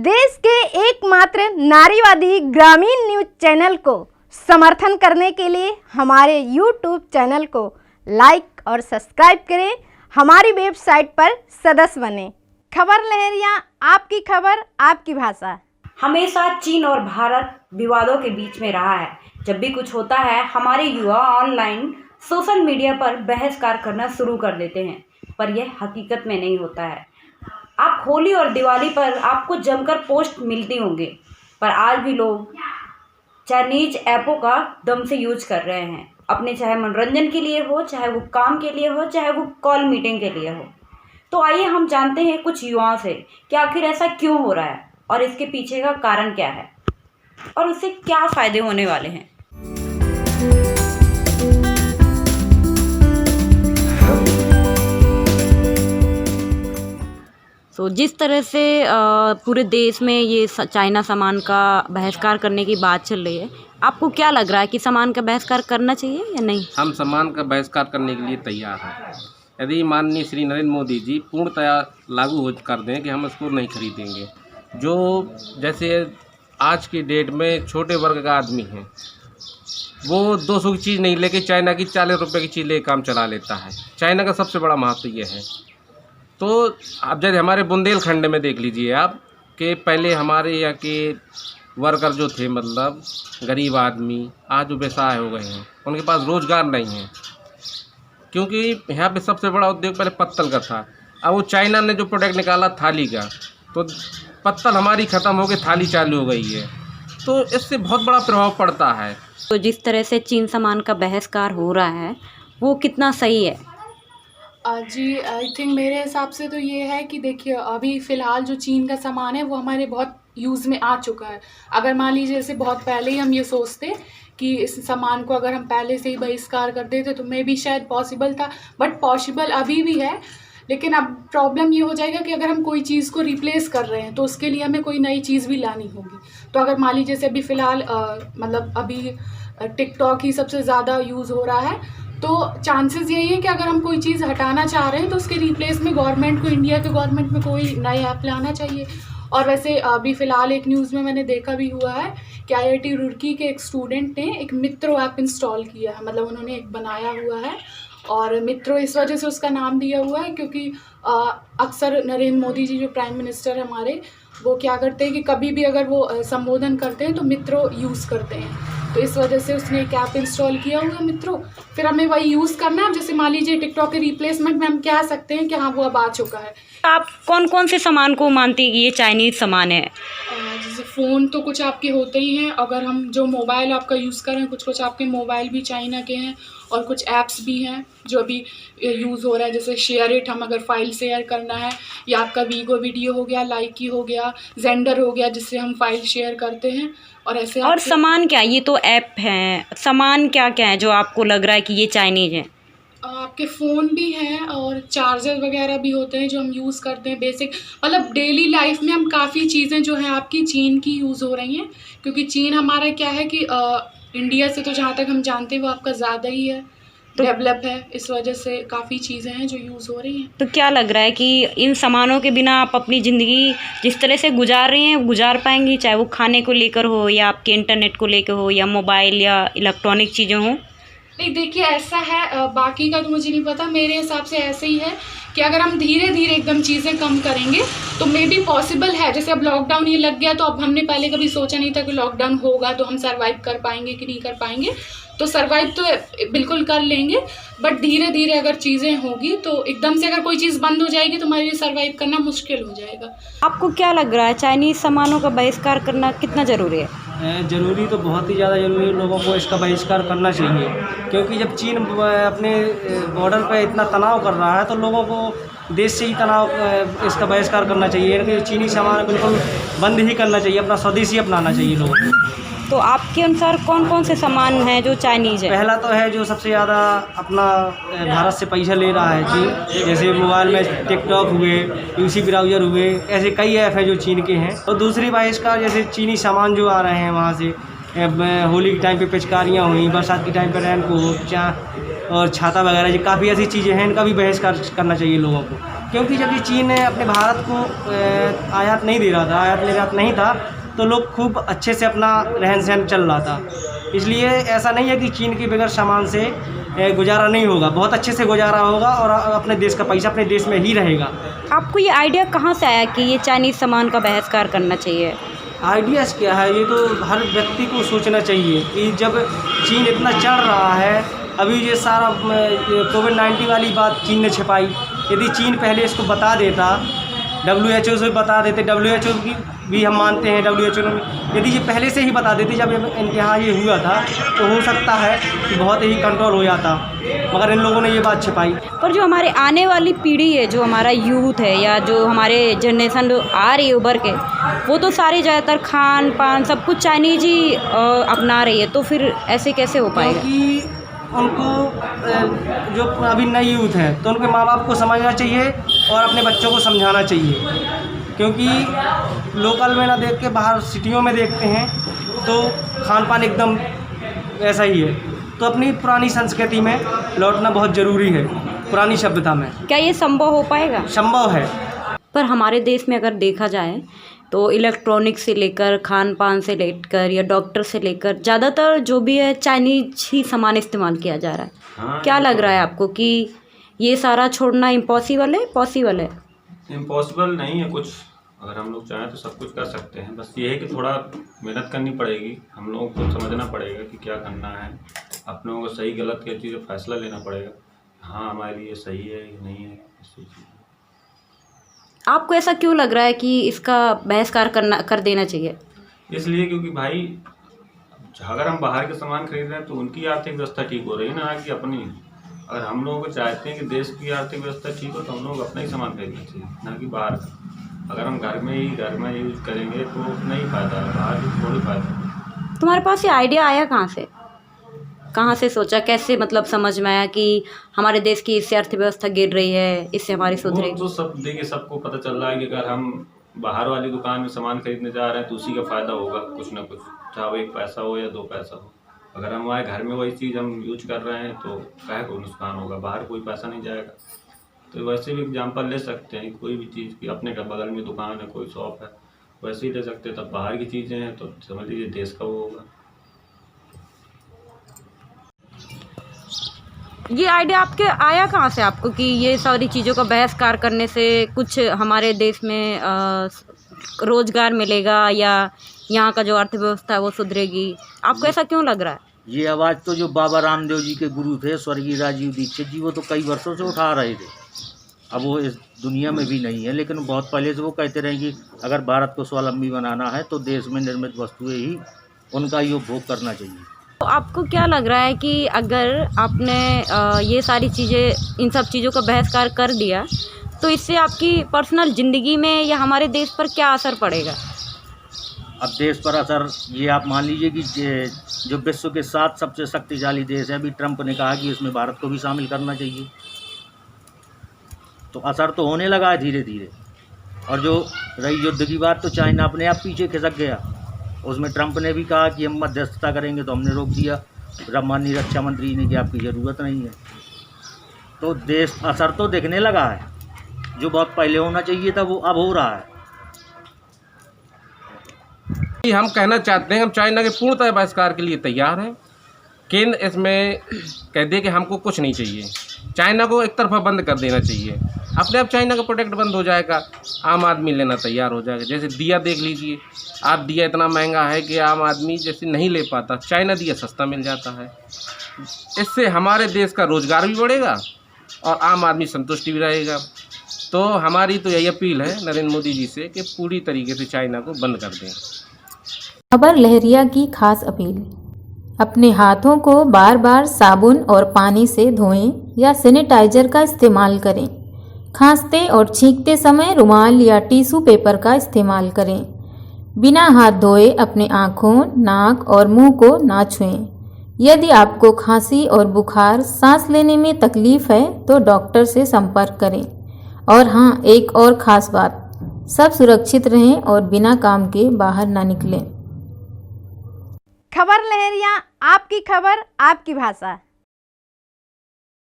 देश के एकमात्र नारीवादी ग्रामीण न्यूज चैनल को समर्थन करने के लिए हमारे YouTube चैनल को लाइक और सब्सक्राइब करें। हमारी वेबसाइट पर सदस्य बने। खबर लहरिया, आपकी खबर आपकी भाषा। हमेशा चीन और भारत विवादों के बीच में रहा है। जब भी कुछ होता है हमारे युवा ऑनलाइन सोशल मीडिया पर बहसकार करना शुरू कर देते हैं, पर यह हकीकत में नहीं होता है। आप होली और दिवाली पर आपको जमकर पोस्ट मिलती होंगे, पर आज भी लोग चाइनीज ऐपों का दम से यूज कर रहे हैं, अपने चाहे मनोरंजन के लिए हो, चाहे वो काम के लिए हो, चाहे वो कॉल मीटिंग के लिए हो। तो आइए हम जानते हैं कुछ युवाओं से कि आखिर ऐसा क्यों हो रहा है और इसके पीछे का कारण क्या है और उससे क्या फ़ायदे होने वाले हैं। तो जिस तरह से पूरे देश में ये चाइना सामान का बहिष्कार करने की बात चल रही है, आपको क्या लग रहा है कि सामान का बहिष्कार करना चाहिए या नहीं? हम सामान का बहिष्कार करने के लिए तैयार हैं। यदि माननीय श्री नरेंद्र मोदी जी पूर्णतया लागू हो कर दें कि हम इसको नहीं खरीदेंगे। जो जैसे आज की डेट में छोटे वर्ग का आदमी है, वो 200 की चीज़ नहीं लेके चाइना की 40 रुपये की चीज़ ले काम चला लेता है। चाइना का सबसे बड़ा महत्व ये है। तो आप जैसे हमारे बुंदेलखंड में देख लीजिए आप कि पहले हमारे यहाँ के वर्कर जो थे, मतलब गरीब आदमी, आज जो बेसहाय हो गए हैं, उनके पास रोज़गार नहीं है, क्योंकि यहाँ पे सबसे बड़ा उद्योग पहले पत्तल का था। अब वो चाइना ने जो प्रोडक्ट निकाला थाली का, तो पत्तल हमारी ख़त्म हो गई, थाली चालू हो गई है। तो इससे बहुत बड़ा प्रभाव पड़ता है। तो जिस तरह से चीन सामान का बहिष्कार हो रहा है वो कितना सही है? जी, आई थिंक मेरे हिसाब से तो ये है कि देखिए, अभी फ़िलहाल जो चीन का सामान है वो हमारे बहुत यूज़ में आ चुका है। अगर मान लीजिए जैसे बहुत पहले ही हम ये सोचते कि इस सामान को अगर हम पहले से ही बहिष्कार कर देते तो मे भी शायद पॉसिबल था, बट पॉसिबल अभी भी है। लेकिन अब प्रॉब्लम ये हो जाएगा कि अगर हम कोई चीज़ को रिप्लेस कर रहे हैं तो उसके लिए हमें कोई नई चीज़ भी लानी होगी। तो अगर मान लीजिए जैसे अभी फ़िलहाल मतलब अभी टिकटॉक ही सबसे ज़्यादा यूज़ हो रहा है, तो चांसेस यही है कि अगर हम कोई चीज़ हटाना चाह रहे हैं तो उसके रिप्लेस में गवर्नमेंट को, इंडिया के गवर्नमेंट में कोई नए ऐप लाना चाहिए। और वैसे अभी फ़िलहाल एक न्यूज़ में मैंने देखा भी हुआ है कि IIT रुड़की के एक स्टूडेंट ने एक मित्रो ऐप इंस्टॉल किया है, मतलब उन्होंने एक बनाया हुआ है। और मित्रो इस वजह से उसका नाम दिया हुआ है क्योंकि अक्सर नरेंद्र मोदी जी जो प्राइम मिनिस्टर है हमारे, वो क्या करते हैं कि कभी भी अगर वो संबोधन करते हैं तो मित्रो यूज़ करते हैं। तो इस वजह से उसने एक ऐप इंस्टॉल किया हुआ मित्रो, फिर हमें वही यूज़ करना है। अब जैसे मान लीजिए टिकटॉक के रिप्लेसमेंट में हम कह सकते हैं कि हाँ वो अब आ चुका है। आप कौन कौन से सामान को मानती हैं कि ये चाइनीज़ सामान है? जैसे फ़ोन तो कुछ आपके होते ही हैं। अगर हम जो मोबाइल आपका यूज़ कर रहे हैं, कुछ आपके मोबाइल भी चाइना के हैं और कुछ ऐप्स भी हैं जो अभी यूज़ हो रहा है। जैसे शेयर इट, हम अगर फाइल शेयर करना है, या आपका वीगो वीडियो हो गया, लाइकी हो गया, जेंडर हो गया, जिससे हम फाइल शेयर करते हैं। और ऐसे और सामान क्या, ये तो ऐप हैं, सामान क्या क्या है जो आपको लग रहा है कि ये चाइनीज़ है? आपके फ़ोन भी हैं और चार्जर वगैरह भी होते हैं जो हम यूज़ करते हैं बेसिक, मतलब डेली लाइफ में हम काफ़ी चीज़ें जो हैं आपकी चीन की यूज़ हो रही हैं, क्योंकि चीन हमारा क्या है कि इंडिया से तो जहाँ तक हम जानते हैं वो आपका ज़्यादा ही है, तो डेवलप है। इस वजह से काफ़ी चीज़ें हैं जो यूज़ हो रही हैं। तो क्या लग रहा है कि इन सामानों के बिना आप अपनी ज़िंदगी जिस तरह से गुजार रही हैं गुजार पाएंगी, चाहे वो खाने को लेकर हो या आपके इंटरनेट को लेकर हो या मोबाइल या इलेक्ट्रॉनिक चीज़ें हों? नहीं, देखिए ऐसा है, बाकी का तो मुझे नहीं पता, मेरे हिसाब से ऐसे ही है कि अगर हम धीरे धीरे एकदम चीज़ें कम करेंगे तो मे बी पॉसिबल है। जैसे अब लॉकडाउन ये लग गया, तो अब हमने पहले कभी सोचा नहीं था कि लॉकडाउन होगा तो हम सर्वाइव कर पाएंगे कि नहीं कर पाएंगे। तो सर्वाइव तो बिल्कुल कर लेंगे, बट धीरे धीरे अगर चीज़ें होगी तो एकदम से अगर कोई चीज़ बंद हो जाएगी तो हमारे लिए सर्वाइव करना मुश्किल हो जाएगा। आपको क्या लग रहा है चाइनीज़ सामानों का बहिष्कार करना कितना ज़रूरी है? ज़रूरी तो बहुत ही ज़्यादा ज़रूरी है। लोगों को इसका बहिष्कार करना चाहिए, क्योंकि जब चीन अपने बॉर्डर पे इतना तनाव कर रहा है तो लोगों को देश से ही तनाव इसका बहिष्कार करना चाहिए। यानी कि चीनी सामान बिल्कुल बंद ही करना चाहिए, अपना स्वदेशी अपनाना चाहिए लोगों को। तो आपके अनुसार कौन कौन से सामान हैं जो चाइनीज़ है? पहला तो है जो सबसे ज़्यादा अपना भारत से पैसा ले रहा है चीन, जैसे मोबाइल में टिकटॉक हुए, यूसी ब्राउज़र हुए, ऐसे कई ऐप हैं जो चीन के हैं। और दूसरी बहिष्कार जैसे चीनी सामान जो आ रहे हैं वहाँ से, होली के टाइम पे पिचकारियाँ हुई, बरसात के टाइम पे रेनकोट और छाता वगैरह, ये काफ़ी ऐसी चीज़ें हैं, इनका भी बहिष्कार करना चाहिए लोगों को। क्योंकि जब ये चीन अपने भारत को आयात नहीं दे रहा था, आयात निर्यात नहीं था, तो लोग खूब अच्छे से अपना रहन सहन चल रहा था। इसलिए ऐसा नहीं है कि चीन के बगैर सामान से गुजारा नहीं होगा, बहुत अच्छे से गुजारा होगा और अपने देश का पैसा अपने देश में ही रहेगा। आपको ये आइडिया कहाँ से आया कि ये चाइनीज़ सामान का बहिष्कार करना चाहिए? आइडियाज़ क्या है, ये तो हर व्यक्ति को सोचना चाहिए कि जब चीन इतना चढ़ रहा है, अभी ये सारा कोविड-19 वाली बात चीन ने छिपाई। यदि चीन पहले इसको बता देता, WHO से बता देते, WHO की भी हम मानते हैं, WHO ने यदि ये पहले से ही बता देते जब इनके यहाँ ये हुआ था, तो हो सकता है कि बहुत ही कंट्रोल हो जाता, मगर इन लोगों ने ये बात छिपाई। पर जो हमारे आने वाली पीढ़ी है, जो हमारा यूथ है या जो हमारे जनरेशन जो आ रही है उभर के, वो तो सारे ज़्यादातर खान पान सब कुछ चाइनीज ही अपना रही है, तो फिर ऐसे कैसे हो पाएगा? क्योंकि उनको जो अभी नई यूथ है, तो उनके माँ बाप को समझना चाहिए और अपने बच्चों को समझाना चाहिए, क्योंकि लोकल में ना देख के बाहर सिटियों में देखते हैं तो खान पान एकदम ऐसा ही है। तो अपनी पुरानी संस्कृति में लौटना बहुत ज़रूरी है, पुरानी सभ्यता में। क्या ये संभव हो पाएगा? संभव है। पर हमारे देश में अगर देखा जाए तो इलेक्ट्रॉनिक से लेकर खान पान से लेकर या डॉक्टर से लेकर ज़्यादातर जो भी है चाइनीज ही सामान इस्तेमाल किया जा रहा है। हाँ, क्या लग रहा है आपको कि ये सारा छोड़ना इम्पॉसिबल है, पॉसिबल है? इम्पॉसिबल नहीं है कुछ, अगर हम लोग चाहें तो सब कुछ कर सकते हैं। बस ये है कि थोड़ा मेहनत करनी पड़ेगी, हम लोगों को समझना पड़ेगा कि क्या करना है, आप लोगों को सही गलत क्या चीज़ फैसला लेना पड़ेगा। हाँ, हमारे लिए सही है या नहीं है इस चीज़। आपको ऐसा क्यों लग रहा है कि इसका बहिष्कार कर देना चाहिए? इसलिए क्योंकि भाई अगर हम बाहर के सामान खरीद रहे हैं तो उनकी आर्थिक व्यवस्था ठीक हो रही है ना कि अपनी। अगर हम लोगों को चाहते हैं कि देश की आर्थिक व्यवस्था ठीक हो तो हम लोग अपना ही सामान खरीदना चाहिए, ना कि बाहर का। अगर हम घर में यूज करेंगे तो नहीं फ़ायदा है, बाहर की थोड़ी फ़ायदा। तुम्हारे पास ये आइडिया आया कहाँ से सोचा, कैसे मतलब समझ में आया कि हमारे देश की इससे अर्थव्यवस्था गिर रही है, इससे हमारी सुधरेगी? तो सब देखिए, सबको पता चल रहा है कि अगर हम बाहर वाली दुकान में सामान खरीदने जा रहे हैं तो उसी का फ़ायदा होगा कुछ ना कुछ, चाहे वो 1 पैसा हो या 2 पैसा हो। अगर हम हमारे घर में वही चीज़ हम यूज कर रहे हैं तो काहे को नुकसान होगा, बाहर कोई पैसा नहीं जाएगा। तो वैसे भी एग्जांपल ले सकते हैं, कोई भी चीज़ की अपने का बगल में दुकान है, कोई शॉप है, वैसे ही ले सकते हैं। तब बाहर की चीज़ें हैं तो समझ लीजिए देश का वो होगा। ये आइडिया आपके आया कहाँ से आपको कि ये सारी चीज़ों का बहिष्कार करने से कुछ हमारे देश में रोज़गार मिलेगा या यहाँ का जो अर्थव्यवस्था है वो सुधरेगी? आपको ऐसा क्यों लग रहा है? ये आवाज़ तो जो बाबा रामदेव जी के गुरु थे स्वर्गीय राजीव दीक्षित जी, वो तो कई वर्षों से उठा रहे थे। अब वो इस दुनिया में भी नहीं है, लेकिन बहुत पहले से वो कहते रहे कि अगर भारत को स्वावलंबी बनाना है तो देश में निर्मित वस्तुएं ही उनका ही उपभोग करना चाहिए। तो आपको क्या लग रहा है कि अगर आपने ये सारी चीज़ें, इन सब चीज़ों का बहिष्कार कर दिया तो इससे आपकी पर्सनल ज़िंदगी में या हमारे देश पर क्या असर पड़ेगा? अब देश पर असर ये आप मान लीजिए कि जो विश्व के 7 सबसे शक्तिशाली देश हैं, अभी ट्रंप ने कहा कि इसमें भारत को भी शामिल करना चाहिए, तो असर तो होने लगा है धीरे धीरे। और जो रही युद्ध की बात, तो चाइना अपने आप पीछे खिसक गया, उसमें ट्रंप ने भी कहा कि हम मध्यस्थता करेंगे तो हमने रोक दिया। माननीय रक्षा मंत्री ने कि आपकी ज़रूरत नहीं है। तो देश असर तो दिखने लगा है, जो बहुत पहले होना चाहिए था वो अब हो रहा है। हम कहना चाहते हैं हम चाइना के पूर्णतः बहिष्कार के लिए तैयार हैं। केंद्र इसमें कह दे कि हमको कुछ नहीं चाहिए, चाइना को एक तरफा बंद कर देना चाहिए, अपने आप चाइना का प्रोडक्ट बंद हो जाएगा, आम आदमी लेना तैयार हो जाएगा। जैसे दिया देख लीजिए, आज दिया इतना महंगा है कि आम आदमी जैसे नहीं ले पाता, चाइना दिया सस्ता मिल जाता है। इससे हमारे देश का रोज़गार भी बढ़ेगा और आम आदमी संतुष्टि भी रहेगा। तो हमारी तो यही अपील है नरेंद्र मोदी जी से कि पूरी तरीके से चाइना को बंद कर दें। खबर लहरिया की खास अपील, अपने हाथों को बार बार साबुन और पानी से धोएं या सैनिटाइजर का इस्तेमाल करें। खांसते और छींकते समय रुमाल या टिश्यू पेपर का इस्तेमाल करें। बिना हाथ धोए अपने आँखों, नाक और मुंह को ना छुएं। यदि आपको खांसी और बुखार, सांस लेने में तकलीफ है तो डॉक्टर से संपर्क करें। और हाँ, एक और ख़ास बात, सब सुरक्षित रहें और बिना काम के बाहर ना निकलें। खबर लहरिया, आपकी खबर आपकी भाषा।